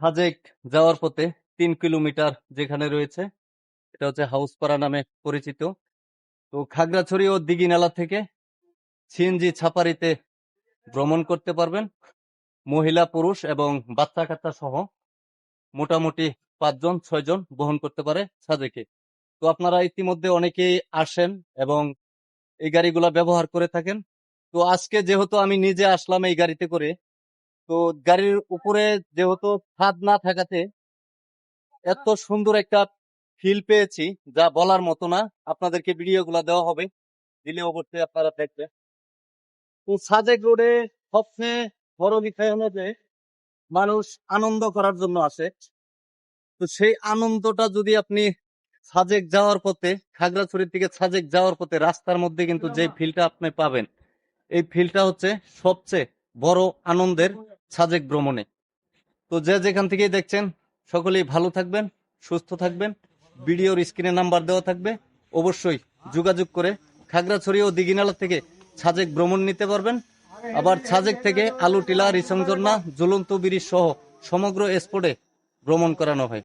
সাজেক যাওয়ার পথে 3 কিলোমিটার যেখানে রয়েছে, এটা হচ্ছে হাউসপাড়া নামে পরিচিত। তো খাগড়াছড়ি ও দিঘিনালা থেকে সিএনজি ছাপারিতে ভ্রমণ করতে পারবেন, মহিলা পুরুষ এবং বাচ্চা কাচ্চা সহ মোটামুটি 5 জন 6 জন বহন করতে পারে সাজেকে। তো আপনারা ইতিমধ্যে অনেকেই আসেন এবং এই গাড়িগুলা ব্যবহার করে থাকেন। তো আজকে যেহেতু আমি নিজে আসলাম এই গাড়িতে করে, তো গাড়ির উপরে যেহেতু ছাদ না থাকাতে এত সুন্দর একটা ফিল পেয়েছি যা বলার মতো না। আপনাদেরকে ভিডিওগুলা দেওয়া হবে, দিলে অবশ্যই আপনারা দেখবেন। তো সাজেক রোডে সবচেয়ে বড় বিষয় হলো যে মানুষ আনন্দ করার জন্য আসে। তো সেই আনন্দটা যদি আপনি সাজেক যাওয়ার পথে, খাগড়াছড়ি থেকে সাজেক যাওয়ার পথে রাস্তার মধ্যে কিন্তু যে ফিলটা আপনি পাবেন, এই ফিলটা হচ্ছে সবচেয়ে বড় আনন্দের সাজেক ভ্রমণে। তো যে যেখান থেকেই দেখছেন সকলেই ভালো থাকবেন, সুস্থ থাকবেন। ভিডিওর স্ক্রিনে নাম্বার দেওয়া থাকবে, অবশ্যই যোগাযোগ করে খাগড়াছড়ি ও দিঘিনালা থেকে সাজেক ভ্রমণ নিতে পারবেন। আবার সাজেক থেকে আলুটিলা, রিসংঝর্ণা, ঝুলন্ত ব্রিজ সহ সমগ্র স্পটে ভ্রমণ করানো হয়।